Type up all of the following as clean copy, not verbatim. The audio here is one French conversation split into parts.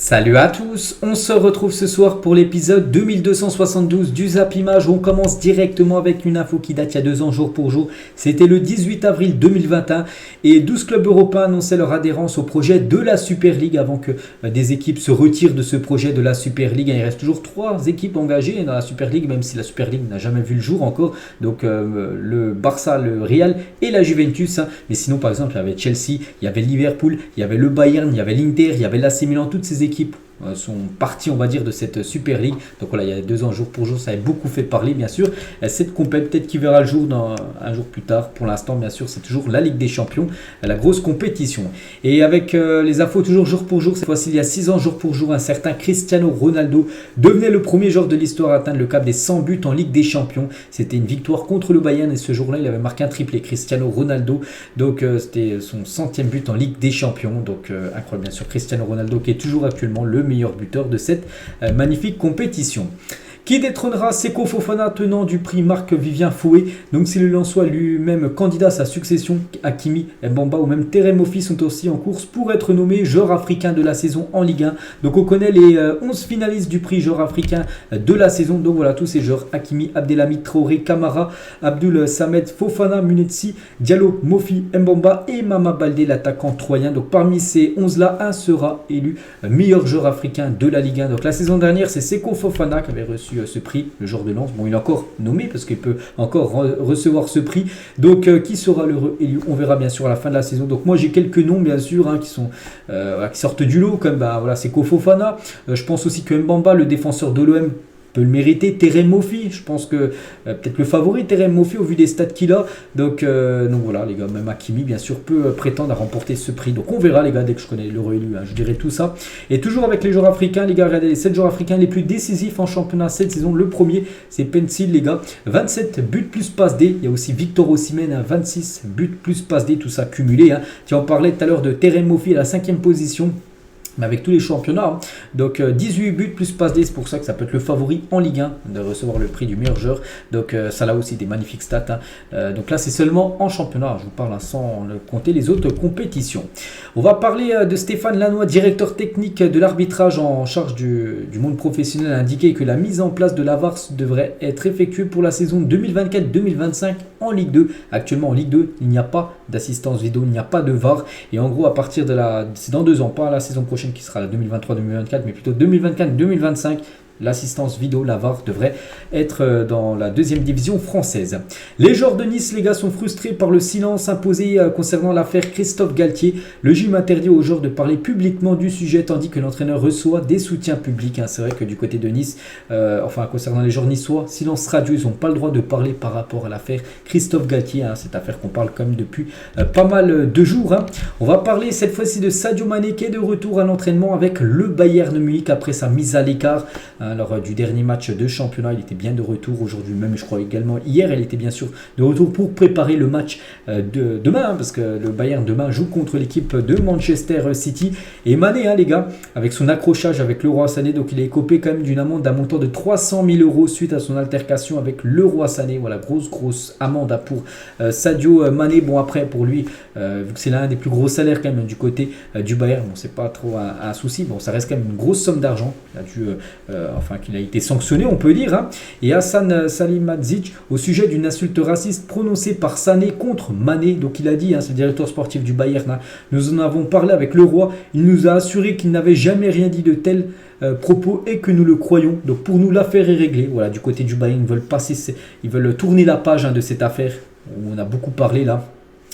Salut à tous, on se retrouve ce soir pour l'épisode 2272 du Zap Image. On commence directement avec une info qui date il y a 2 ans jour pour jour. C'était le 18 avril 2021 et 12 clubs européens annonçaient leur adhérence au projet de la Super League avant que des équipes se retirent de ce projet de la Super League. Il reste toujours 3 équipes engagées dans la Super League, même si la Super League n'a jamais vu le jour encore. Donc le Barça, le Real et la Juventus. Mais sinon par exemple il y avait Chelsea, il y avait Liverpool, il y avait le Bayern, il y avait l'Inter, il y avait l'AC Milan, toutes ces équipes sont partis on va dire de cette Super League. Donc voilà, il y a 2 ans jour pour jour, ça avait beaucoup fait parler bien sûr. Cette compète peut-être qui verra le jour un jour plus tard. Pour l'instant bien sûr c'est toujours la Ligue des Champions, la grosse compétition. Et avec les infos toujours jour pour jour, cette fois-ci il y a 6 ans jour pour jour, un certain Cristiano Ronaldo devenait le premier joueur de l'histoire à atteindre le cap des 100 buts en Ligue des Champions. C'était une victoire contre le Bayern et ce jour-là il avait marqué un triplé, Cristiano Ronaldo. Donc c'était son 100e but en Ligue des Champions. Donc incroyable bien sûr, Cristiano Ronaldo qui est toujours actuellement le meilleur buteur de cette magnifique compétition. Qui détrônera Seko Fofana, tenant du prix Marc-Vivien Fouet. Donc si le Lensois lui-même candidat à sa succession, Hakimi, Mbamba ou même Terem Moffi sont aussi en course pour être nommés joueur africain de la saison en Ligue 1. Donc on connaît les 11 finalistes du prix joueur africain de la saison. Donc voilà tous ces joueurs: Hakimi, Abdelhamid Traoré, Kamara, Abdul Samed, Fofana, Munetsi, Diallo, Moffi, Mbamba et Mama Baldé, l'attaquant troyen. Donc parmi ces 11 là, un sera élu meilleur joueur africain de la Ligue 1. Donc la saison dernière c'est Seko Fofana qui avait reçu ce prix, le joueur de lance. Bon, il est encore nommé parce qu'il peut encore recevoir ce prix. Donc, qui sera le élu? On verra bien sûr à la fin de la saison. Donc, moi, j'ai quelques noms, bien sûr, qui sortent du lot, comme voilà, c'est Fofana. Je pense aussi que Mbamba, le défenseur de l'OM, peut le mériter. Terem Moffi, je pense que peut-être le favori Terem Moffi au vu des stats qu'il a. Donc voilà les gars, même Hakimi bien sûr peut prétendre à remporter ce prix. Donc on verra les gars, dès que je connais le réélu, je dirai tout ça. Et toujours avec les joueurs africains les gars, regardez les 7 joueurs africains les plus décisifs en championnat cette saison. Le premier c'est Pencil les gars, 27 buts plus passe D. Il y a aussi Victor Osimhen, 26 buts plus passe D, tout ça cumulé. Tu en parlais tout à l'heure de Terem Moffi à la 5e position. Mais avec tous les championnats, donc 18 buts plus passe D, c'est pour ça que ça peut être le favori en Ligue 1 de recevoir le prix du meilleur joueur. Donc ça là aussi des magnifiques stats. Donc là c'est seulement en championnat, je vous parle sans compter les autres compétitions. On va parler de Stéphane Lannoy, directeur technique de l'arbitrage en charge du monde professionnel, a indiqué que la mise en place de la VAR devrait être effectuée pour la saison 2024-2025 en Ligue 2. Actuellement en Ligue 2, il n'y a pas d'assistance vidéo, il n'y a pas de VAR. Et en gros à partir de c'est dans 2 ans, pas la saison prochaine qui sera la 2023-2024, mais plutôt 2024-2025, l'assistance vidéo, la VAR, devrait être dans la 2e division française. Les joueurs de Nice, les gars, sont frustrés par le silence imposé concernant l'affaire Christophe Galtier. Le gym interdit aux joueurs de parler publiquement du sujet, tandis que l'entraîneur reçoit des soutiens publics. C'est vrai que du côté de Nice, concernant les joueurs niçois, silence radio, ils n'ont pas le droit de parler par rapport à l'affaire Christophe Galtier. Cette affaire qu'on parle quand même depuis pas mal de jours. On va parler cette fois-ci de Sadio Mané qui est de retour à l'entraînement avec le Bayern Munich après sa mise à l'écart. Lors du dernier match de championnat, il était bien de retour aujourd'hui même, je crois également hier, elle était bien sûr de retour pour préparer le match de demain, parce que le Bayern demain joue contre l'équipe de Manchester City. Et Mané, les gars, avec son accrochage avec Leroy Sané, donc il est écopé quand même d'une amende d'un montant de 300 000 € suite à son altercation avec Leroy Sané. Voilà, grosse amende pour Sadio Mané. Bon après pour lui, vu que c'est l'un des plus gros salaires quand même du côté du Bayern, bon c'est pas trop un souci. Bon ça reste quand même une grosse somme d'argent. Il a dû qu'il a été sanctionné, on peut dire. Et Hassan Salihamidzic au sujet d'une insulte raciste prononcée par Sané contre Mané. Donc il a dit, c'est le directeur sportif du Bayern, nous en avons parlé avec le roi, il nous a assuré qu'il n'avait jamais rien dit de tel propos et que nous le croyons. Donc pour nous l'affaire est réglée. Voilà, du côté du Bayern, ils veulent tourner la page de cette affaire où on a beaucoup parlé là.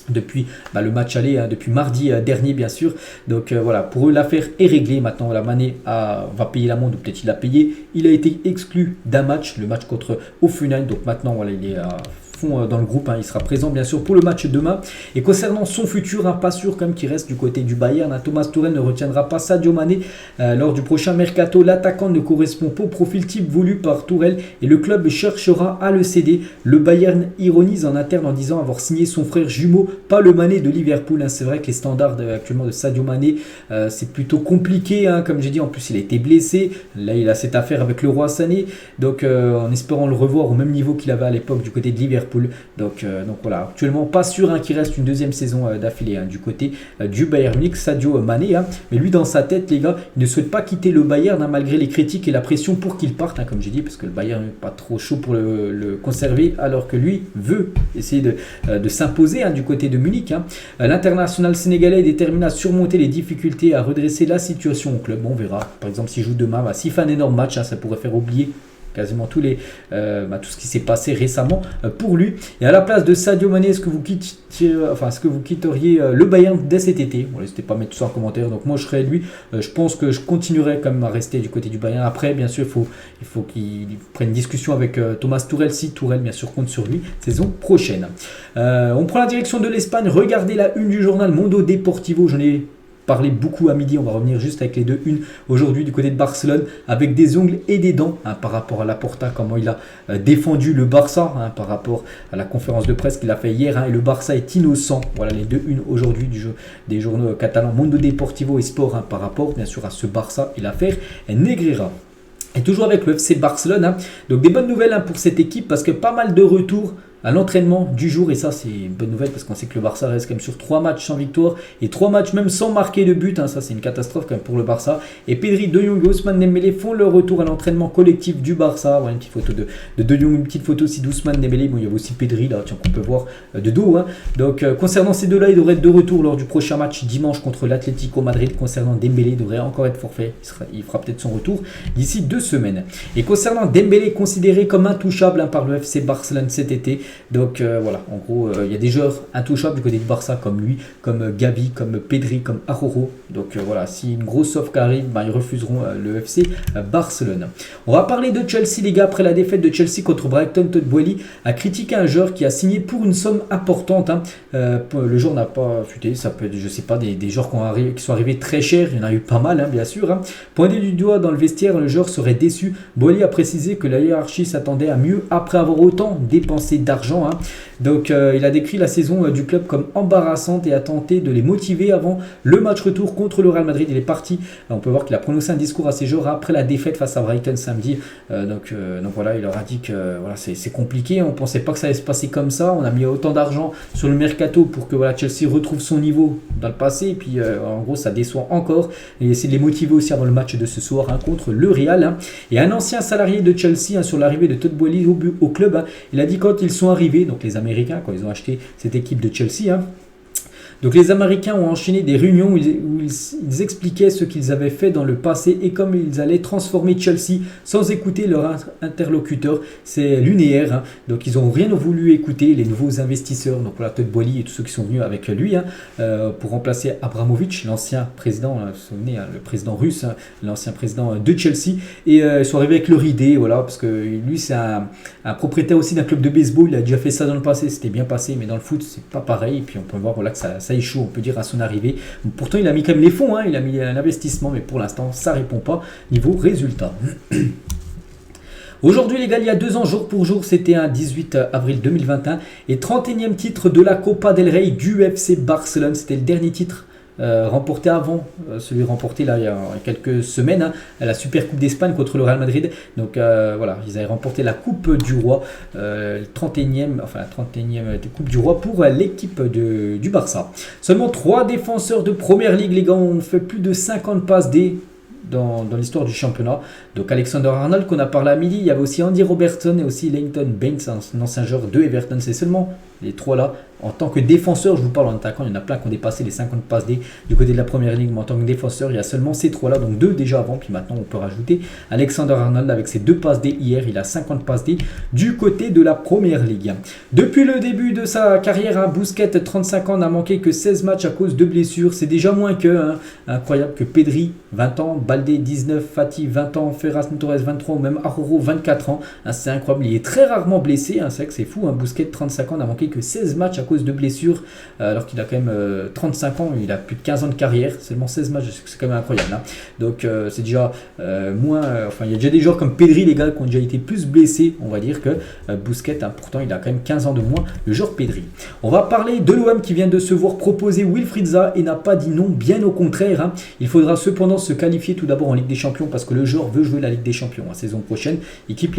Depuis le match aller, depuis mardi dernier bien sûr. Donc voilà, pour eux l'affaire est réglée. Maintenant la Mané va payer l'amende, ou peut-être il a payé. Il a été exclu d'un match, le match contre Hoffenheim. Donc maintenant voilà, il est dans le groupe, il sera présent bien sûr pour le match demain. Et concernant son futur, pas sûr quand même qu'il reste du côté du Bayern. Thomas Tuchel ne retiendra pas Sadio Mané lors du prochain mercato. L'attaquant ne correspond pas au profil type voulu par Tuchel et le club cherchera à le céder. Le Bayern ironise en interne en disant avoir signé son frère jumeau, pas le Mané de Liverpool. C'est vrai que les standards actuellement de Sadio Mané, c'est plutôt compliqué, comme j'ai dit. En plus il a été blessé, là il a cette affaire avec le roi Sané, donc en espérant le revoir au même niveau qu'il avait à l'époque du côté de Liverpool. Liverpool. Donc voilà, actuellement pas sûr qu'il reste une deuxième saison d'affilée du côté du Bayern Munich, Sadio Mané. Mais lui, dans sa tête, les gars, il ne souhaite pas quitter le Bayern malgré les critiques et la pression pour qu'il parte, comme j'ai dit, parce que le Bayern n'est pas trop chaud pour le conserver, alors que lui veut essayer de s'imposer du côté de Munich. L'international sénégalais est déterminé à surmonter les difficultés, à redresser la situation au club. On verra. Par exemple, s'il joue demain, s'il fait un énorme match, ça pourrait faire oublier quasiment tout ce qui s'est passé récemment pour lui. Et à la place de Sadio Mané, est-ce que vous quitteriez le Bayern dès cet été? N'hésitez pas à mettre tout ça en commentaire. Donc moi je serais lui, je pense que je continuerai quand même à rester du côté du Bayern. Après bien sûr il faut qu'il prenne une discussion avec Thomas Tuchel, si Tuchel bien sûr compte sur lui saison prochaine. On prend la direction de l'Espagne. Regardez la une du journal Mundo Deportivo. J'en ai parlé beaucoup à midi, on va revenir juste avec les deux unes aujourd'hui du côté de Barcelone, avec des ongles et des dents par rapport à Laporta, comment il a défendu le Barça par rapport à la conférence de presse qu'il a fait hier, et le Barça est innocent. Voilà les deux unes aujourd'hui des journaux catalans Mundo Deportivo et Sport par rapport bien sûr à ce Barça et l'affaire Negreira. Et toujours avec le FC Barcelone, donc des bonnes nouvelles pour cette équipe, parce que pas mal de retours à l'entraînement du jour, et ça c'est une bonne nouvelle parce qu'on sait que le Barça reste quand même sur 3 matchs sans victoire et 3 matchs même sans marquer de but, ça c'est une catastrophe quand même pour le Barça. Et Pedri, De Jong et Ousmane Dembélé font leur retour à l'entraînement collectif du Barça. Voilà une petite photo de Jong, une petite photo aussi d'Ousmane Dembélé. Bon, il y a aussi Pedri là, qu'on peut voir de dos. Donc concernant ces deux-là, ils devraient être de retour lors du prochain match dimanche contre l'Atlético Madrid. Concernant Dembélé, il devrait encore être forfait. Il fera peut-être son retour d'ici 2 semaines. Et concernant Dembélé, considéré comme intouchable par le FC Barcelone cet été. Donc voilà, en gros, il y a des joueurs intouchables du côté du Barça comme lui, comme Gavi, comme Pedri, comme Araujo. Donc voilà, si une grosse offre arrive, ils refuseront le FC Barcelone. On va parler de Chelsea, les gars. Après la défaite de Chelsea contre Brighton, Todd Boehly a critiqué un joueur qui a signé pour une somme importante. Le joueur n'a pas futé, ça peut être, je sais pas, des joueurs qui sont arrivés très chers. Il y en a eu pas mal, bien sûr. Pointé du doigt dans le vestiaire, le joueur serait déçu. Boehly a précisé que la hiérarchie s'attendait à mieux après avoir autant dépensé d'argent. Donc il a décrit la saison du club comme embarrassante et a tenté de les motiver avant le match retour contre le Real Madrid. Il est parti, on peut voir qu'il a prononcé un discours à ses joueurs après la défaite face à Brighton samedi. Donc voilà, il leur a dit que voilà, c'est compliqué, on ne pensait pas que ça allait se passer comme ça, on a mis autant d'argent sur le mercato pour que Chelsea retrouve son niveau dans le passé, et puis en gros ça déçoit encore, et essayer de les motiver aussi avant le match de ce soir contre le Real. Et un ancien salarié de Chelsea sur l'arrivée de Todd Boehly au club, il a dit quand ils sont arrivés, donc les Américains, quand ils ont acheté cette équipe de Chelsea, donc les Américains ont enchaîné des réunions où ils expliquaient ce qu'ils avaient fait dans le passé et comme ils allaient transformer Chelsea sans écouter leur interlocuteur. C'est lunaire. Donc ils n'ont rien voulu écouter, les nouveaux investisseurs. Donc voilà, Todd Boehly et tous ceux qui sont venus avec lui pour remplacer Abramovich, l'ancien président, vous vous souvenez, le président russe, l'ancien président de Chelsea. Et ils sont arrivés avec leur idée, voilà, parce que lui c'est un propriétaire aussi d'un club de baseball. Il a déjà fait ça dans le passé, c'était bien passé, mais dans le foot c'est pas pareil. Et puis on peut voir que ça échoue, on peut dire, à son arrivée. Pourtant, il a mis quand même les fonds, il a mis un investissement, mais pour l'instant, ça ne répond pas niveau résultat. Aujourd'hui, les gars, il y a 2 ans, jour pour jour, c'était un 18 avril 2021 et 31e titre de la Copa del Rey du FC Barcelone. C'était le dernier titre remporté avant celui remporté là il y a quelques semaines, la Super Coupe d'Espagne contre le Real Madrid. Donc voilà, ils avaient remporté la Coupe du Roi, la 31e Coupe du Roi pour l'équipe du Barça. Seulement 3 défenseurs de Première Ligue, les gars, ont fait plus de 50 passes D dans l'histoire du championnat. Donc Alexander Arnold qu'on a parlé à midi, il y avait aussi Andy Robertson et aussi Leighton Baines, un ancien joueur de Everton. C'est seulement les 3 là. En tant que défenseur, je vous parle en attaquant, il y en a plein qui ont dépassé les 50 passes D du côté de la Première Ligue, mais en tant que défenseur, il y a seulement ces 3 là, donc 2 déjà avant, puis maintenant on peut rajouter Alexander Arnold avec ses 2 passes D hier, il a 50 passes D du côté de la Première Ligue. Depuis le début de sa carrière, Busquets, 35 ans, n'a manqué que 16 matchs à cause de blessures, c'est déjà moins que, incroyable, que Pedri, 20 ans, Baldé, 19, Fati, 20 ans, Ferran Torres, 23, ou même Araujo, 24 ans, c'est incroyable, il est très rarement blessé, c'est vrai que c'est fou, Busquets, 35 ans, n'a manqué que 16 matchs à cause de blessures, alors qu'il a quand même 35 ans, il a plus de 15 ans de carrière, seulement 16 matchs, c'est quand même incroyable. Hein. Donc c'est déjà moins... enfin, il y a déjà des joueurs comme Pedri, les gars, qui ont déjà été plus blessés, on va dire, que Busquets. Hein. Pourtant, il a quand même 15 ans de moins, le joueur Pedri. On va parler de l'OM qui vient de se voir proposer Wilfried Zaha et n'a pas dit non, bien au contraire. Hein. Il faudra cependant se qualifier tout d'abord en Ligue des Champions parce que le joueur veut jouer la Ligue des Champions la saison prochaine. Il quitte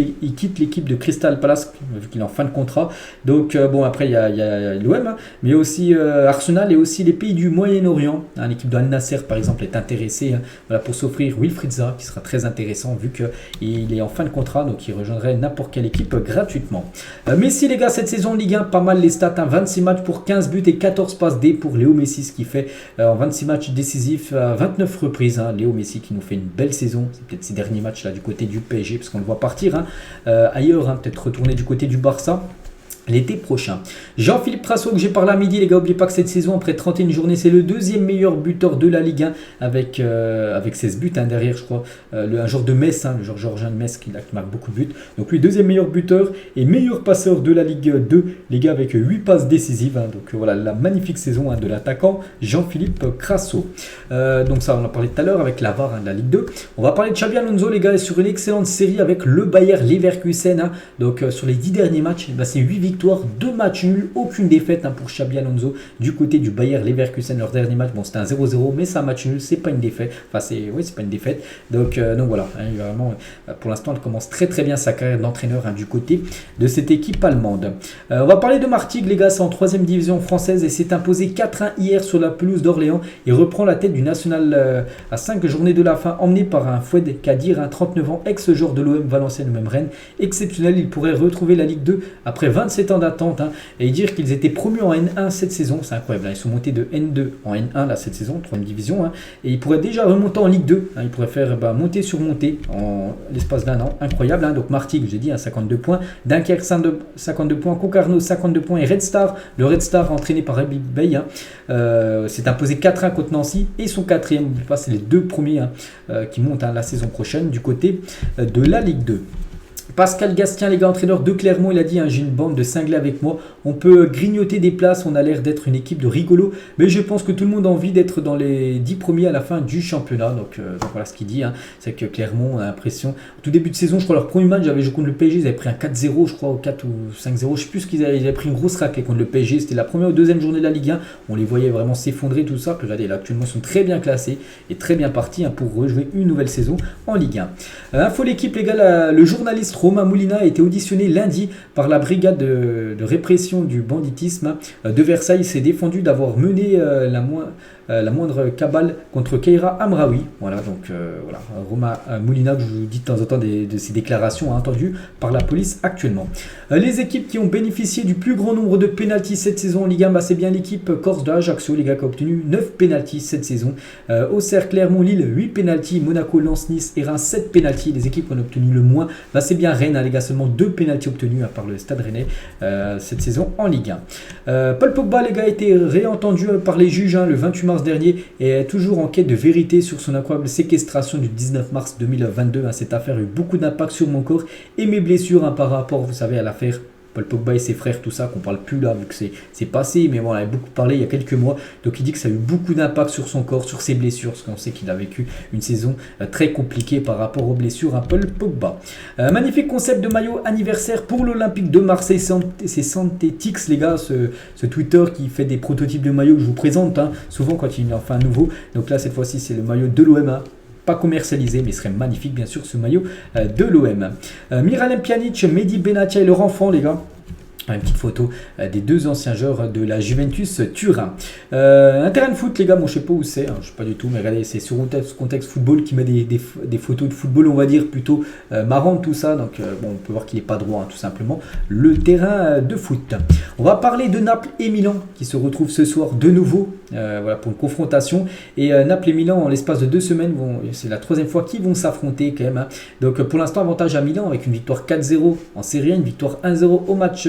l'équipe de Crystal Palace vu qu'il est en fin de contrat. Donc bon, après il y a l'OM, hein, mais il y a aussi Arsenal et aussi les pays du Moyen-Orient. Hein, l'équipe de Al Nasser par exemple est intéressée voilà, pour s'offrir Wilfried Zaha qui sera très intéressant vu qu'il est en fin de contrat, donc il rejoindrait n'importe quelle équipe gratuitement. Messi les gars, cette saison Ligue 1, pas mal les stats, hein, 26 matchs pour 15 buts et 14 passes D pour Léo Messi, ce qui fait en 26 matchs décisifs à 29 reprises. Hein, Léo Messi qui nous fait une belle saison, c'est peut-être ses derniers matchs là du côté du PSG parce qu'on le voit partir hein, ailleurs, hein, peut-être retourner du côté du Barça l'été prochain. Jean-Philippe Trasso que j'ai parlé à midi, les gars, n'oubliez pas que cette saison, après 31 journées, c'est le deuxième meilleur buteur de la Ligue 1 avec 16 buts hein, derrière, je crois, un joueur de Metz, hein, le joueur Georgien de Metz qui marque beaucoup de buts. Donc lui, deuxième meilleur buteur et meilleur passeur de la Ligue 2, les gars, avec 8 passes décisives. Hein, donc voilà, la magnifique saison hein, de l'attaquant Jean-Philippe Trasso. Donc ça, on en a parlé tout à l'heure avec la VAR hein, de la Ligue 2. On va parler de Xabi Alonso, les gars, sur une excellente série avec le Bayer Leverkusen. Hein, donc sur les 10 derniers matchs, bah, c'est 8 victoires, 2 matchs nuls, aucune défaite hein, pour Xabi Alonso du côté du Bayer Leverkusen. Leur dernier match, bon, c'était un 0-0, mais c'est un match nul, c'est pas une défaite. Enfin, c'est pas une défaite. Donc voilà, hein, vraiment, pour l'instant, elle commence très très bien sa carrière d'entraîneur hein, du côté de cette équipe allemande. On va parler de Martigues, les gars, c'est en 3e division française et s'est imposé 4-1 hier sur la pelouse d'Orléans et reprend la tête du national à 5 journées de la fin, emmené par un Foued Kadir, un 39 ans, ex-joueur de l'OM Valenciennes ou même Rennes. Exceptionnel, il pourrait retrouver la Ligue 2 après 27 ans d'attente hein, et dire qu'ils étaient promus en N1 cette saison, c'est incroyable. Hein, ils sont montés de N2 en N1 là, cette saison, 3e division, hein, et ils pourraient déjà remonter en Ligue 2. Hein, ils pourraient faire monter sur montée en l'espace d'un an, incroyable. Hein, donc Martigues, j'ai dit, hein, 52 points, Dunkerque 52 points, Concarneau 52 points et Red Star, le Red Star entraîné par Habib Bey, hein, s'est imposé 4-1 contre Nancy et son 4e. C'est les 2 premiers hein, qui montent hein, la saison prochaine du côté de la Ligue 2. Pascal Gastien, les gars, entraîneur de Clermont, il a dit hein, j'ai une bande de cinglés avec moi. On peut grignoter des places, on a l'air d'être une équipe de rigolos, mais je pense que tout le monde a envie d'être dans les 10 premiers à la fin du championnat. Donc voilà ce qu'il dit, hein, c'est que Clermont a l'impression. Au tout début de saison, je crois leur premier match, j'avais joué contre le PSG, ils avaient pris un 4-0, je crois, ou 4 ou 5-0, je sais plus ce qu'ils avaient, ils avaient pris une grosse raclée contre le PSG. C'était la première ou deuxième journée de la Ligue 1, on les voyait vraiment s'effondrer, tout ça. Puis regardez, là actuellement ils sont très bien classés et très bien partis hein, pour rejouer une nouvelle saison en Ligue 1. Info l'équipe, les gars, le journaliste Romain Moulina a été auditionné lundi par la brigade de répression du banditisme de Versailles. Il s'est défendu d'avoir mené la moindre cabale contre Keira Amraoui. Voilà, donc voilà, Romain Moulina, que je vous dis de temps en temps de ses déclarations entendues par la police actuellement. Les équipes qui ont bénéficié du plus grand nombre de pénaltys cette saison en Ligue 1, bah, c'est bien l'équipe corse de Ajaccio, les gars, qui a obtenu 9 pénaltys cette saison. Auxerre, Clermont, Lille, 8 pénaltys, Monaco, Lens, Nice et Reims, 7 pénaltys. Les équipes qui ont obtenu le moins, bah, c'est bien Rennes, hein, les gars, seulement 2 pénaltys obtenus par le Stade Rennais cette saison en Ligue 1. Paul Pogba, les gars, a été réentendu par les juges hein, le 28 mars dernier et est toujours en quête de vérité sur son incroyable séquestration du 19 mars 2022. Hein. Cette affaire a eu beaucoup d'impact sur mon corps et mes blessures hein, par rapport, vous savez, à l'affaire Paul Pogba et ses frères, tout ça, qu'on parle plus là, vu que c'est passé, mais bon, on avait beaucoup parlé il y a quelques mois. Donc il dit que ça a eu beaucoup d'impact sur son corps, sur ses blessures, parce qu'on sait qu'il a vécu une saison très compliquée par rapport aux blessures à Paul Pogba. Magnifique concept de maillot anniversaire pour l'Olympique de Marseille. C'est Santhetix, les gars, ce Twitter qui fait des prototypes de maillots que je vous présente, hein, souvent quand il en fait un nouveau. Donc là, cette fois-ci, c'est le maillot de l'OM. Hein. Pas commercialisé, mais il serait magnifique, bien sûr, ce maillot de l'OM. Miralem Pjanic, Mehdi Benatia et leur enfant, les gars. Une petite photo des 2 anciens joueurs de la Juventus Turin. Un terrain de foot, les gars, moi je sais pas où c'est, hein, je sais pas du tout, mais regardez, c'est sur contexte football qui met des photos de football, on va dire, plutôt marrantes, tout ça. Donc bon, on peut voir qu'il n'est pas droit, hein, tout simplement, le terrain de foot. On va parler de Naples et Milan qui se retrouvent ce soir de nouveau voilà, pour une confrontation. Et Naples et Milan, en l'espace de 2 semaines, c'est la 3e fois qu'ils vont s'affronter quand même. Hein. Donc pour l'instant, avantage à Milan avec une victoire 4-0 en Série A, une victoire 1-0 au match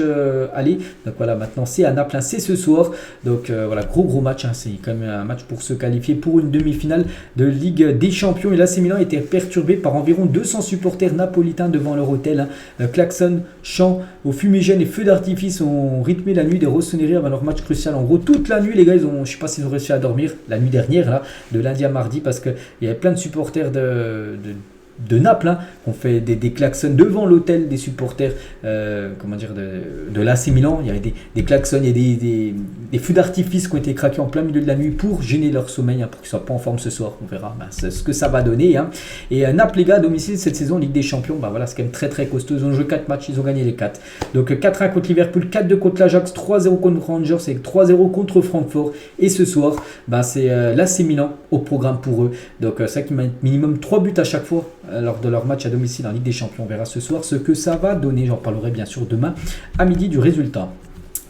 aller. Donc voilà, maintenant c'est à Naples, c'est ce soir. Donc voilà, gros match, hein. C'est quand même un match pour se qualifier pour une demi-finale de Ligue des Champions. Et l'AC Milan a été perturbé par environ 200 supporters napolitains devant leur hôtel, hein. Klaxon, chants aux fumigènes et feux d'artifice ont rythmé la nuit des Rossoneri avant leur match crucial. En gros, toute la nuit, les gars, je ne sais pas s'ils ont réussi à dormir la nuit dernière, là, de lundi à mardi, parce qu'il y avait plein de supporters de Naples, hein, qui ont fait des klaxons devant l'hôtel des supporters de l'AC Milan. Il y avait des klaxons, il y a des feux d'artifice qui ont été craqués en plein milieu de la nuit pour gêner leur sommeil, hein, pour qu'ils ne soient pas en forme ce soir. On verra ce que ça va donner, hein. Et Naples, les gars, à domicile cette saison Ligue des Champions, voilà, c'est quand même très costaud. Ils ont joué 4 matchs, ils ont gagné les 4. Donc 4-1 contre Liverpool, 4-2 contre l'Ajax, 3-0 contre Rangers et 3-0 contre Francfort. Et ce soir, c'est l'AC Milan au programme pour eux. Donc ça qui met minimum 3 buts à chaque fois lors de leur match à domicile en Ligue des Champions. On verra ce soir ce que ça va donner. J'en parlerai bien sûr demain à midi du résultat.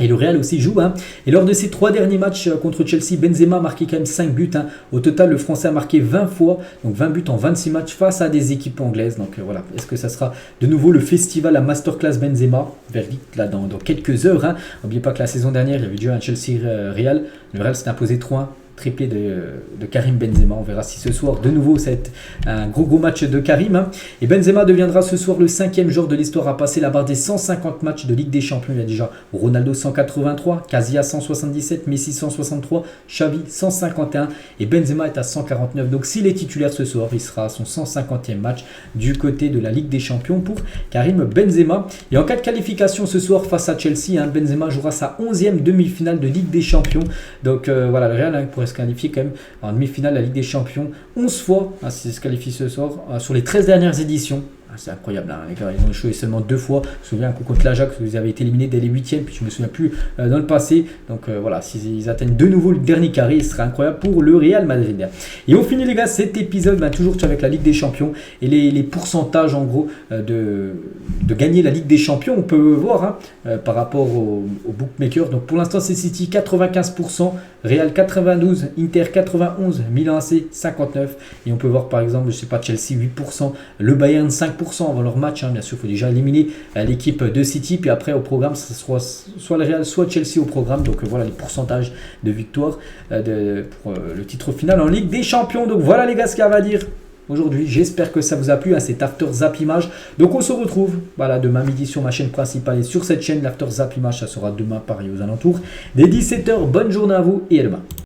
Et le Real aussi joue, hein. Et lors de ses 3 derniers matchs contre Chelsea, Benzema a marqué quand même 5 buts, hein. Au total, le Français a marqué 20 fois, donc 20 buts en 26 matchs face à des équipes anglaises. Donc voilà, est-ce que ça sera de nouveau le festival à Masterclass Benzema? Verdict là dans quelques heures, hein. N'oubliez pas que la saison dernière, il y avait déjà un Chelsea-Real. Le Real s'est imposé 3-1. Triplé de Karim Benzema. On verra si ce soir, de nouveau, c'est un gros match de Karim, hein. Et Benzema deviendra ce soir le 5e joueur de l'histoire à passer la barre des 150 matchs de Ligue des Champions. Il y a déjà Ronaldo 183, Casillas 177, Messi 163, Xavi 151 et Benzema est à 149. Donc s'il est titulaire ce soir, il sera à son 150e match du côté de la Ligue des Champions pour Karim Benzema. Et en cas de qualification ce soir face à Chelsea, hein, Benzema jouera sa 11e demi-finale de Ligue des Champions. Donc voilà, le Real, hein, pourrait se qualifier quand même en demi-finale de la Ligue des Champions 11 fois, hein, s'il se qualifie ce soir, sur les 13 dernières éditions. C'est incroyable, hein, les gars, ils ont échoué seulement 2 fois. Je me souviens un coup contre l'Ajax, vous avez été éliminé dès les 8e, puis je me souviens plus dans le passé. Donc voilà, s'ils atteignent de nouveau le dernier carré, ce serait incroyable pour le Real Madrid. Et on finit, les gars, cet épisode toujours avec la Ligue des Champions et les pourcentages en gros de gagner la Ligue des Champions. On peut voir, hein, par rapport aux bookmakers. Donc pour l'instant, c'est City 95%, Real 92%, Inter 91%, Milan AC 59%. Et on peut voir par exemple, je sais pas, Chelsea 8%, le Bayern 5% avant leur match, hein. Bien sûr, il faut déjà éliminer l'équipe de City, puis après au programme, ce sera soit le Real, soit Chelsea au programme. Donc voilà les pourcentages de victoire pour le titre final en Ligue des Champions. Donc voilà les gars, ce qu'il y a à dire aujourd'hui. J'espère que ça vous a plu, hein, cet After Zap Image. Donc on se retrouve demain midi sur ma chaîne principale et sur cette chaîne. L'After Zap Image, ça sera demain pareil aux alentours des 17h. Bonne journée à vous et à demain.